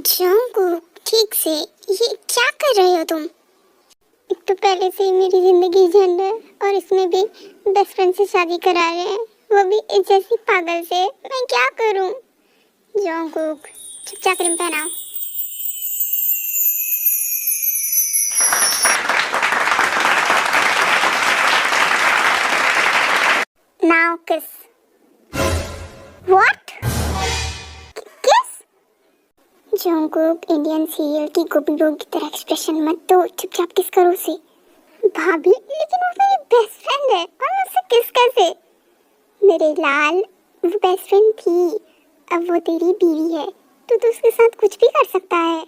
Jungkook, ठीक से ये क्या कर रहे हो तुम? एक तो पहले से ही मेरी जिंदगी झंड है और इसमें भी बेस्ट फ्रेंड से शादी करा रहे हैं, वो भी एक जैसी पागल से। मैं क्या करूं? जंगकुक, चुपचाप रिंग पहनाओ। नाउ किस। व्हाट? किस? जंगकुक, इंडियन सीरियल की गोपी बहू की तरह एक्सप्रेशन मत दो, चुपचाप किस करो उसे। भाभी, लेकिन वो मेरी बेस्ट फ्रेंड है और मैं उससे किस कैसे? मेरे लाल, वो बेस्ट फ्रेंड थी, अब वो तेरी बीवी है, तो उसके साथ कुछ भी कर सकता है।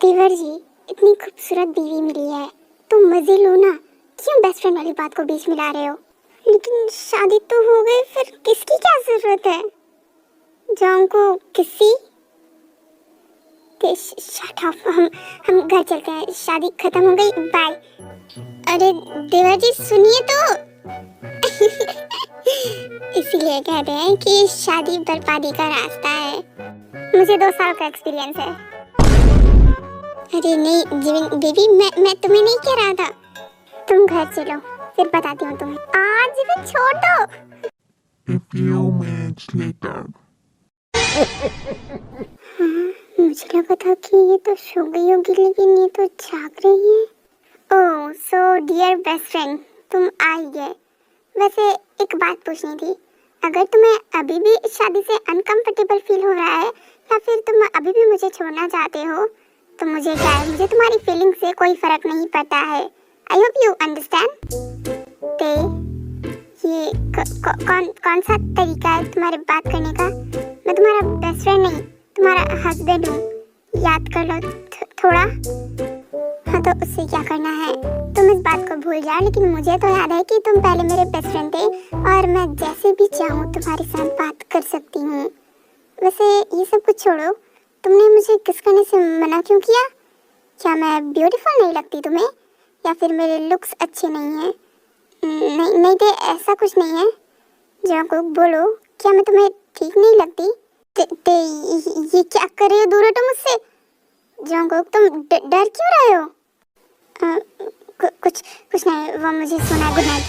देवर जी, इतनी खूबसूरत बीवी मिली है, तो मजे लो ना, क्यों बेस्ट फ्रेंड वाली बात को बीच में ला रहे हो? लेकिन शादी तो हो गई, फिर किसकी क्या जरूरत है? जंगकुक, किसी शट अप, हम घर चलते हैं, शादी खत्म हो गई, बाय। अरे देवर जी सुनिए तो। इसीलिए कहते हैं कि शादी बर्बादी का रास्ता है। मुझे 2 साल का एक्सपीरियंस है। अरे नहीं जिविन बेबी, मैं तुम्हें नहीं कह रहा था। तुम घर चलो, फिर बताती हूँ तुम्हें। आज जिविन छोड़ो। A few minutes later. हाँ, मुझे लगा था कि ये तो सो गई होगी, लेकिन ये तो जाग रही है। ओह सो डियर बेस्ट फ्रेंड, तुम आ ही गए। वैसे एक बात पूछनी थी, अगर तुम्हें अभी भी इस शादी से अनकंफर्टेबल फील हो रहा है या फिर तुम अभी भी मुझे छोड़ना चाहते हो, तो मुझे क्या है, मुझे तुम्हारी फीलिंग से कोई फर्क नहीं पड़ता है। I hope you understand. ते ये कौन सा तरीका है तुम्हारे बात करने का? मैं तुम्हारा बेस्ट फ्रेंड नहीं, तुम्हारा हस्बैंड हूँ, याद कर लो थोड़ा। हाँ तो उससे क्या करना है, तुम इस बात को भूल जाओ, लेकिन मुझे तो याद है कि तुम पहले मेरे बेस्ट फ्रेंड थे और मैं जैसे भी चाहूँ तुम्हारे साथ बात कर सकती हूँ। वैसे ये सब कुछ छोड़ो, तुमने मुझे किस करने से मना क्यों किया? क्या मैं ब्यूटीफुल नहीं लगती तुम्हें, या फिर मेरे लुक्स अच्छे नहीं हैं? नहीं नहीं ते ऐसा कुछ नहीं है। जंगकुक बोलो, क्या मैं तुम्हें ठीक नहीं लगती? ये क्या कर रहे हो, दूर हटो मुझसे। जंगकुक, तुम डर क्यों रहे हो? कुछ नहीं, वो मुझे सुना। Good night.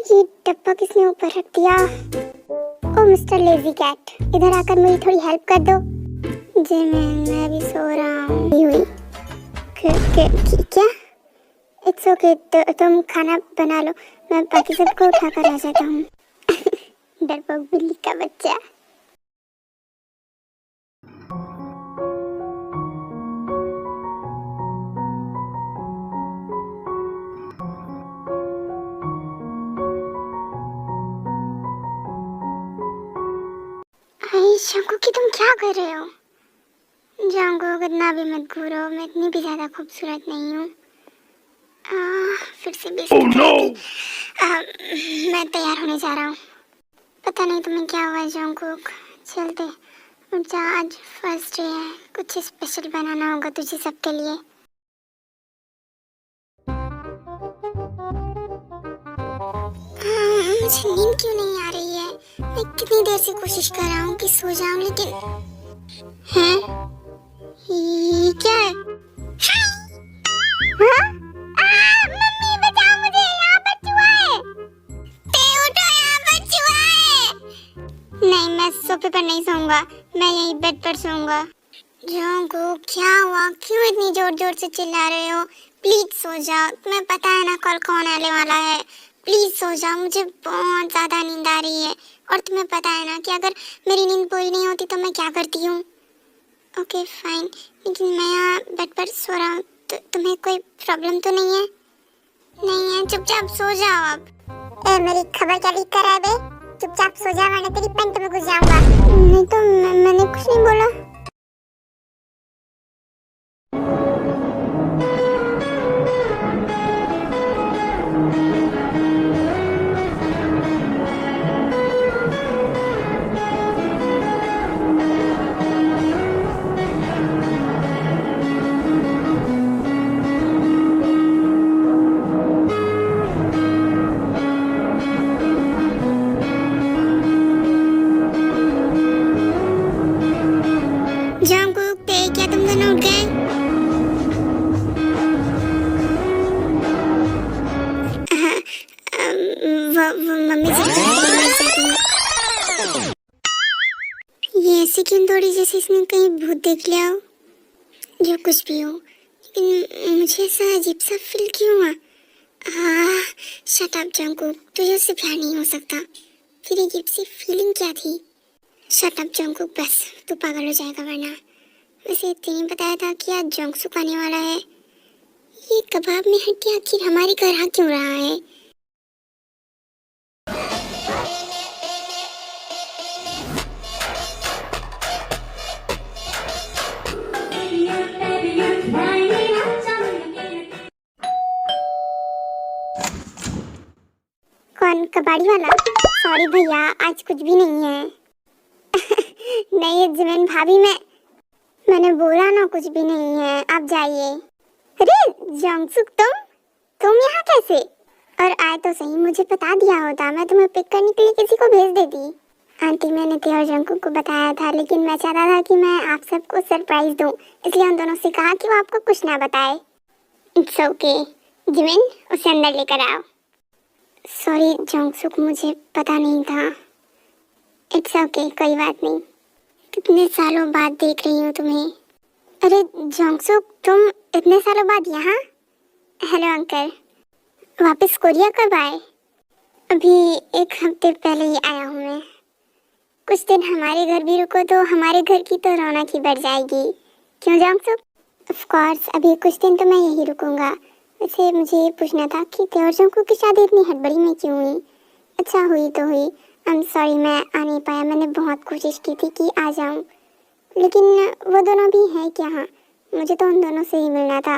ये डब्बा किसने ऊपर रख दिया? ओ मिस्टर लेजी कैट, इधर आकर मेरी थोड़ी हेल्प कर दो। जी मैं भी सो रहा हूँ। हुई क्या? इट्स ओके, तुम खाना बना लो, मैं बाकी सबको उठा कर आ जाता हूँ। डरपोक बिल्ली का बच्चा। जंगकुक की तुम क्या कर रहे हो? जंगकुक, इतना भी मत घूरो, मैं इतनी भी ज्यादा खूबसूरत नहीं हूँ। फिर से भी मैं तैयार होने जा रहा हूँ। पता नहीं तुम्हें क्या हुआ है जंगकुक, चलते उठ जा, आज फर्स्ट डे है, कुछ स्पेशल बनाना होगा तुझे सबके लिए। मुझे नींद क्यों नहीं आ रही है? मैं कितनी देर से कोशिश कर रहा हूँ कि सो जाऊं, लेकिन हैं? ये क्या है? हाँ? मम्मी बचाओ मुझे, यहाँ पर चूहा है। ते उठो, यहाँ पर चूहा है। नहीं, मैं सोफे पर नहीं सोऊंगा, मैं यहीं बेड पर सोऊंगा। जंगकुक, क्या हुआ, क्यों इतनी जोर जोर से चिल्ला रहे हो? प्लीज सो जाओ, तुम्हें पता है ना कल कौन आने वाला है। प्लीज सो जाओ, मुझे बहुत ज्यादा नींद आ रही है, और तुम्हें पता है ना कि अगर मेरी नींद पूरी नहीं होती तो मैं क्या करती हूँ। ओके फाइन, लेकिन मैं यहाँ बेड पर सो रहा हूँ, तो तुम्हें कोई प्रॉब्लम तो नहीं है? नहीं है, चुपचाप सो जाओ अब। मेरी खबर क्या लीक कर रहा है बे? चुपचाप सो जा वरना तेरी पेंट में घुस जाऊंगा। नहीं तो मैंने कुछ नहीं बोला। इसने कहीं भूत देख लिया हो, जो कुछ भी हो, लेकिन मुझे ऐसा अजीब सा फील क्यों हुआ? शट अप जंकुक, तुझे उससे प्यार नहीं हो सकता। फिर अजीब सी फीलिंग क्या थी? शट अप जंकुक, बस तू पागल हो जाएगा वरना। वैसे तेने बताया था कि आज जंगसुक आने वाला है। ये कबाब में हड्डी आखिर हमारे घर आ क्यों रहा है? कौन, कबाड़ी वाला? सॉरी भैया, आज कुछ भी नहीं है। नहीं जिमिन भाभी, मैंने बोला ना कुछ भी नहीं है, आप जाइए। अरे जंगसुक, तुम यहाँ कैसे? और आए तो सही, मुझे बता दिया होता, मैं तुम्हें पिक करने के लिए किसी को भेज देती। आंटी, मैंने ते और जंगकुक को बताया था, लेकिन मैं चाहता था कि मैं आप सबको सरप्राइज दूं, इसलिए उन दोनों से कहा कि वो आपको कुछ ना बताए। इट्स ओके जिमिन, उसे अंदर लेकर आओ। सॉरी जंगसुक, मुझे पता नहीं था। इट्स ओके, कोई बात नहीं। कितने सालों बाद देख रही हूँ तुम्हें। अरे जंगसुक, तुम इतने सालों बाद यहाँ? हेलो अंकल, वापस कोरिया कब आए? अभी 1 हफ्ते पहले ही आया हूँ मैं। कुछ दिन हमारे घर भी रुको तो हमारे घर की तो रौनक ही बढ़ जाएगी, क्यों जंगसुक? ऑफ कोर्स, अभी कुछ दिन तो मैं यही रुकूंगा। वैसे मुझे ये पूछना था कि ते और जंगकुक की शादी इतनी हड़बड़ी में क्यों हुई? अच्छा हुई तो हुई। आई एम सॉरी, मैं आ नहीं पाया। मैंने बहुत कोशिश की थी कि आ जाऊं, लेकिन वो दोनों भी हैं क्या? हाँ, मुझे तो उन दोनों से ही मिलना था।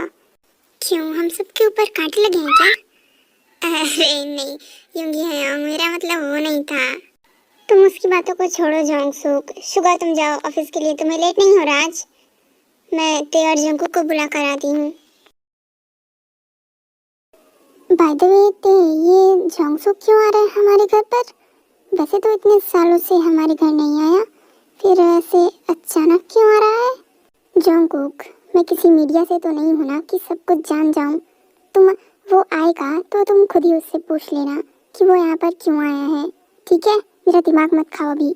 क्यों, हम सबके ऊपर कांटे लगे हैं क्या? अरे नहीं, यूंगी है, मेरा मतलब वो नहीं था। तुम उसकी बातों को छोड़ो जंगसुक। शुगर, तुम जाओ ऑफिस के लिए, तुम्हें लेट नहीं हो रहा आज? मैं ते और जंगकुक को बुला कर आती हूँ। बाय द वे ते, ये जंगसुक क्यों आ रहा है हमारे घर पर? वैसे तो इतने सालों से हमारे घर नहीं आया, फिर ऐसे अचानक क्यों आ रहा है? जंगकुक, मैं किसी मीडिया से तो नहीं हूं ना कि सब कुछ जान जाऊं। वो आएगा तो तुम खुद ही उससे पूछ लेना कि वो यहाँ पर क्यों आया है, ठीक है? मेरा दिमाग मत खाओ अभी।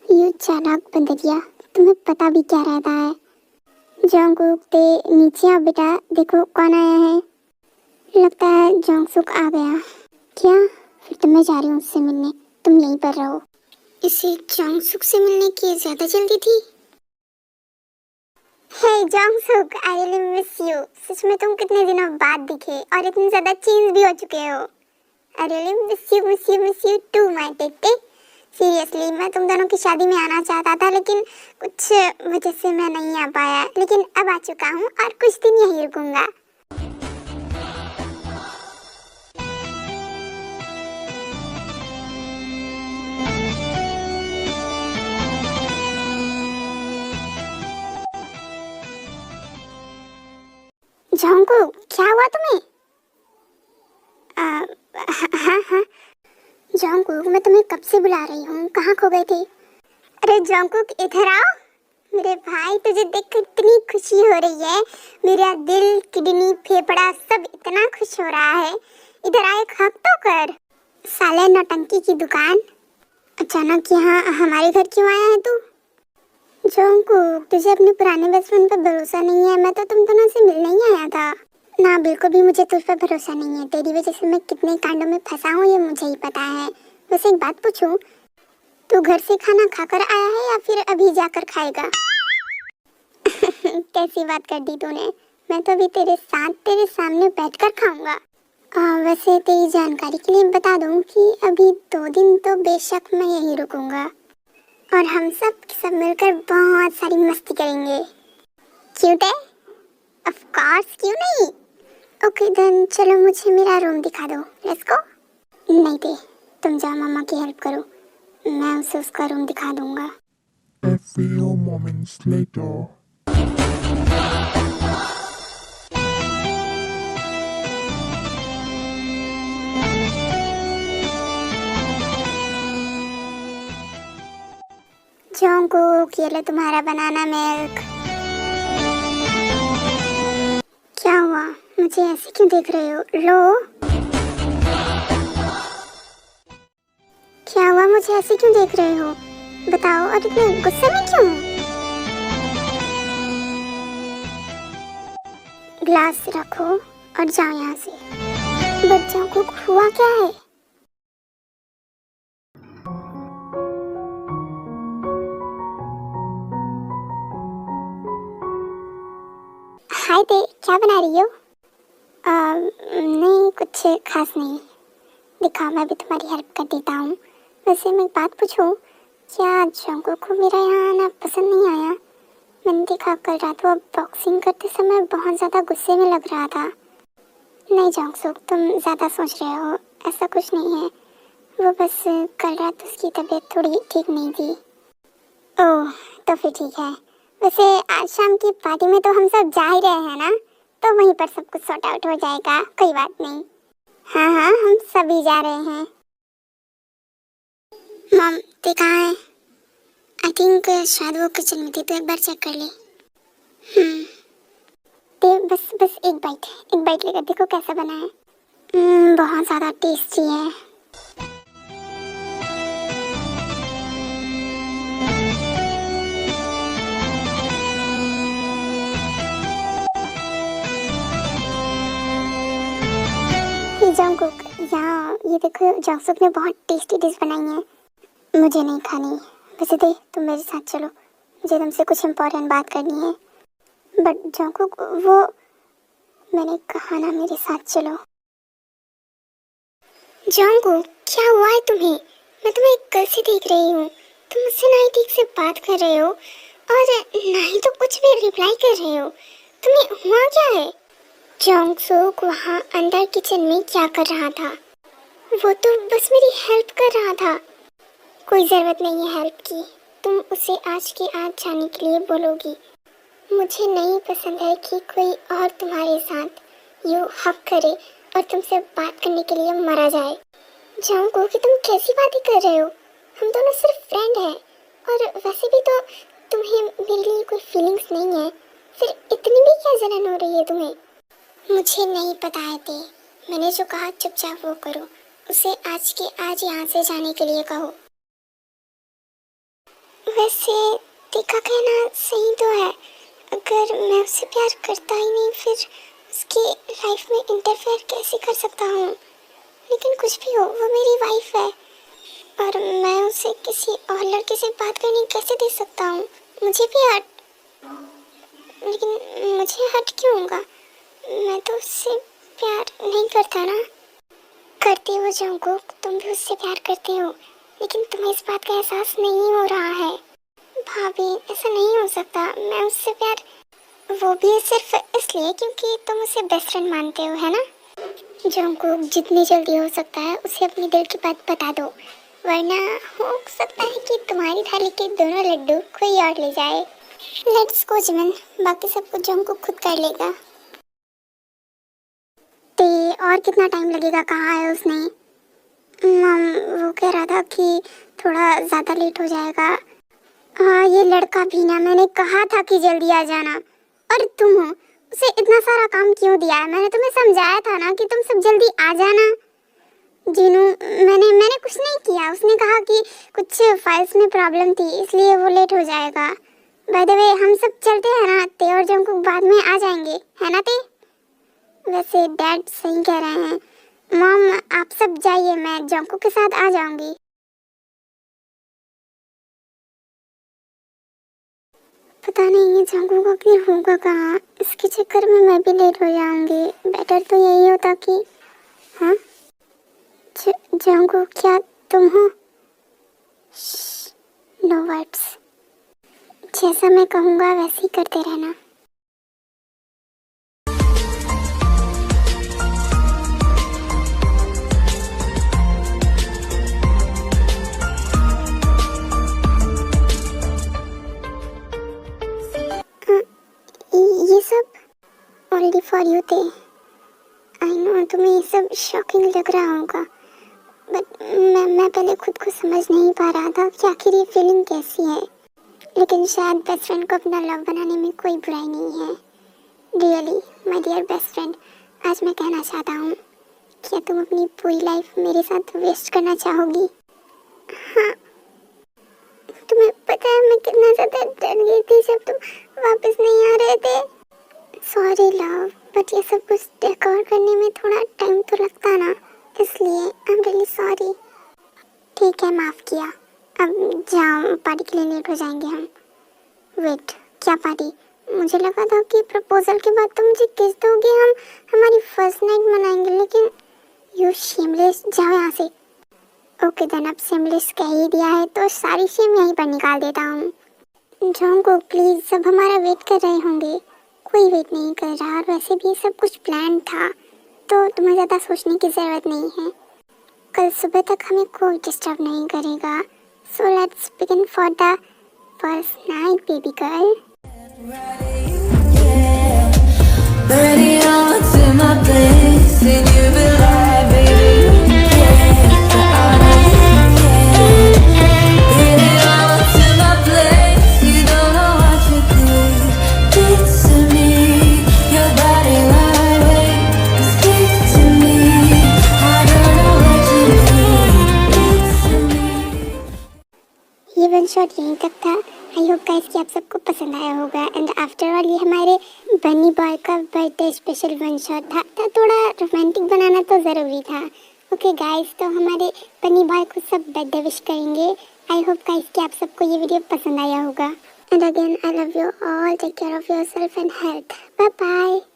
ये चालाक बंदरिया, तुम्हें पता भी क्या रहता है। जंगकुक, ते नीचे आओ बेटा, देखो कौन आया है। लगता है जंगसुक आ गया। क्या? फिर तो मैं जा रही हूँ उससे मिलने, तुम यहीं पर रहो। इसे जंगसुक से मिलने की ज्यादा जल्दी थी। हे जंगसुक, आई रियली मिस यू। सच में तुम कितने दिनों बाद दिखे और इतने ज्यादा चेंज भी हो चुके हो। I really miss you too my टेटे। सीरियसली, मैं तुम दोनों की शादी में आना चाहता था, लेकिन कुछ वजह से मैं नहीं आ पाया, लेकिन अब आ चुका हूँ और कुछ दिन यहीं रुकूंगा। जंगकुक, क्या हुआ तुम्हें? हाँ जंगकुक, मैं तुम्हें कब से बुला रही हूँ, कहाँ खो गए थे? अरे जंगकुक, इधर आओ। मेरे भाई, तुझे देखकर इतनी खुशी हो रही है, मेरा दिल, किडनी, फेफड़ा सब इतना खुश हो रहा है। इधर आ, एक हक तो कर। साले नौटंकी की दुकान, अचानक यहाँ हमारे घर क्यों आया है तू? जंगकुक, तुझे अपने पुराने बेस्ट फ्रेंड पर भरोसा नहीं है? मैं तो तुम दोनों से मिलने ही आया था ना। बिल्कुल भी मुझे तुझ पर भरोसा नहीं है। तेरी वजह से मैं कितने कांडों में फंसा हूँ, ये मुझे ही पता है। वैसे एक बात पूछूं, तू घर से खाना खाकर आया है या फिर अभी जाकर खाएगा? कैसी बात कर दी तूने, मैं तो अभी तेरे साथ तेरे सामने बैठकर खाऊंगा। वैसे तेरी जानकारी के लिए बता दूं कि अभी 2 दिन तो बेशक मैं यहीं रुकूंगा और हम सब मिलकर बहुत सारी मस्ती करेंगे। क्यूट है? ऑफ कोर्स, क्यों नहीं। ओके देन, चलो मुझे मेरा रूम दिखा दो। Let's go. नहीं दे, तुम जाओ मम्मा की हेल्प करो, मैं उसे उसका रूम दिखा दूंगा। A few moments later. Jungkook, ये लो तुम्हारा बनाना मिल्क। क्या हुआ, मुझे ऐसे क्यों देख रहे हो? लो। क्या हुआ, मुझे ऐसे क्यों देख रहे हो? बताओ, और इतने गुस्से में क्यों? ग्लास रखो और जाओ यहाँ से। बच्चों को हुआ क्या है? हाय दे, क्या बना रही हो? नहीं कुछ खास नहीं। दिखाओ, मैं भी तुम्हारी हेल्प कर देता हूँ। वैसे मैं एक बात पूछूं, क्या जंगकुक को मेरा यहाँ आना पसंद नहीं आया? मैंने देखा कल रात वो बॉक्सिंग करते समय बहुत ज़्यादा गुस्से में लग रहा था। नहीं जंगकुक, तुम ज़्यादा सोच रहे हो, ऐसा कुछ नहीं है। वो बस कल रात उसकी तबीयत थोड़ी ठीक नहीं थी। ओह, तो फिर ठीक है। वैसे आज शाम की पार्टी में तो हम सब जा ही रहे हैं ना, तो वहीं पर सब कुछ सॉर्ट आउट हो जाएगा, कोई बात नहीं। हाँ हाँ, हम सभी जा रहे हैं। मॉम, ते कहाँ है? आई थिंक शायद वो किचन में थी, तो एक बार चेक कर ले। ते बस एक बाइट लेकर देखो कैसा बना है। बहुत ज़्यादा टेस्टी है। जंगकुक, यहाँ ये देखो, जंगकुक ने बहुत टेस्टी डिश बनाई है। मुझे नहीं खानी। वैसे दे, तुम मेरे साथ चलो, मुझे तुमसे कुछ इम्पोर्टेंट बात करनी है। बट जंगकुक, वो मैंने कहा ना, मेरे साथ चलो। जंगकुक, क्या हुआ है तुम्हें? मैं तुम्हें कल से देख रही हूँ, तुम मुझसे ना ही ठीक से बात कर रहे हो और ना ही तो कुछ भी रिप्लाई कर रहे हो। तुम्हें हुआ क्या है? जंगकुक वहाँ अंदर किचन में क्या कर रहा था? वो तो बस मेरी हेल्प कर रहा था। कोई ज़रूरत नहीं है हेल्प की, तुम उसे आज के आज जाने के लिए बोलोगी। मुझे नहीं पसंद है कि कोई और तुम्हारे साथ यूँ हक करे और तुमसे बात करने के लिए मरा जाए। जंगकुक कि तुम कैसी बातें कर रहे हो? हम दोनों सिर्फ फ्रेंड हैं, और वैसे भी तो तुम्हें मेरे लिए कोई फीलिंग्स नहीं है, फिर इतनी भी क्या जलन हो रही है तुम्हें? मुझे नहीं पता है ते, मैंने जो कहा चुपचाप वो करो, उसे आज के आज यहाँ से जाने के लिए कहो। वैसे देखा कहना सही तो है, अगर मैं उससे प्यार करता ही नहीं फिर उसकी लाइफ में इंटरफेयर कैसे कर सकता हूँ? लेकिन कुछ भी हो, वो मेरी वाइफ है और मैं उसे किसी और लड़के से बात करने कैसे दे सकता हूँ? मुझे भी हर्ट, लेकिन मुझे हर्ट क्यों होगा? मैं तो उससे प्यार नहीं करता ना। करती हो जंगकुक, तुम भी उससे प्यार करते हो, लेकिन तुम्हें इस बात का एहसास नहीं हो रहा है। भाभी, ऐसा नहीं हो सकता, मैं उससे प्यार, वो भी सिर्फ इसलिए क्योंकि तुम उसे बेस्ट फ्रेंड मानते हो, है ना? जंगकुक, जितनी जल्दी हो सकता है उसे अपने दिल की बात बता दो, वरना हो सकता है कि तुम्हारी थाली के दोनों लड्डू कोई और ले जाए। लेट्स गो जिमिन, बाकी सब कुछ जंगकुक खुद कर लेगा। ते और कितना टाइम लगेगा? कहाँ है उसने? वो कह रहा था कि थोड़ा ज़्यादा लेट हो जाएगा। हाँ, ये लड़का भी ना, मैंने कहा था कि जल्दी आ जाना, और तुम हो, उसे इतना सारा काम क्यों दिया है? मैंने तुम्हें समझाया था ना कि तुम सब जल्दी आ जाना। जीनू, मैंने कुछ नहीं किया, उसने कहा कि कुछ फाइल्स में प्रॉब्लम थी इसलिए वो लेट हो जाएगा। बाय द वे, हम सब चलते हैं ना, ते और जंगकुक बाद में आ जाएंगे, है ना ते? वैसे डैड सही कह रहे हैं। मॉम, आप सब जाइए, मैं जंगकुक के साथ आ जाऊंगी। पता नहीं ये जंगकुक आखिर होगा कहाँ, इसके चक्कर में मैं भी लेट हो जाऊंगी। बेटर तो यही होता कि हाँ, जंगकुक, क्या तुम हो? नो वर्ड्स, जैसा मैं कहूँगा वैसे ही करते रहना। ये सब ओनली फॉर यू थे। आई नो तुम्हें ये सब शॉकिंग लग रहा होगा, बट मैं पहले खुद को समझ नहीं पा रहा था कि आखिर ये फीलिंग कैसी है। लेकिन शायद बेस्ट फ्रेंड को अपना लव बनाने में कोई बुराई नहीं है। Really my dear best friend, आज मैं कहना चाहता हूँ, क्या तुम अपनी पूरी लाइफ मेरे साथ वेस्ट करना चाहोगी? हाँ, तुम्हें पता है मैं कितना ज़्यादा डर गई थी जब तुम वापस नहीं आ रहे थे। Sorry love. बट ये सब कुछ डेकोर करने में थोड़ा टाइम तो लगता ना, इसलिए आई एम रियली सॉरी। ठीक है, माफ़ किया। अब जाओ, पार्टी के लिए लेट हो जाएंगे हम। वेट, क्या पार्टी? मुझे लगा था कि प्रपोजल के बाद तुम मुझे किस दोगे, हम हमारी फर्स्ट नाइट मनाएंगे, लेकिन यू शेमलेस, जाओ यहाँ से। ओके देन, अब शेमलेस कह ही दिया है तो सारी शेम यहीं पर निकाल देता हूँ। जोंगको प्लीज, सब हमारा वेट कर रहे होंगे। कोई वेट नहीं कर रहा, और वैसे भी सब कुछ प्लान था, तो तुम्हें ज़्यादा सोचने की ज़रूरत नहीं है। कल सुबह तक हमें कोई डिस्टर्ब नहीं करेगा। So let's begin for the first night baby girl. Ready on to my place, and you be like, baby, yeah, ready on to my place, you don't know what you do. It's to me, your body my way, speak to me, I don't know what you do. It's to me. ये one shot यहीं तक था। I hope guys कि आप सबको पसंद आया होगा। एंड आफ्टर ऑल ये हमारे बनी बॉय का बर्थडे स्पेशल वन शॉट था, तो थोड़ा रोमांटिक बनाना तो ज़रूरी था। ओके गाइस, तो हमारे बनी बॉय को सब बर्थडे विश करेंगे। आई होप गाइस कि आप सबको ये वीडियो पसंद आया होगा। And again I love you all, take care of yourself and health. Bye bye.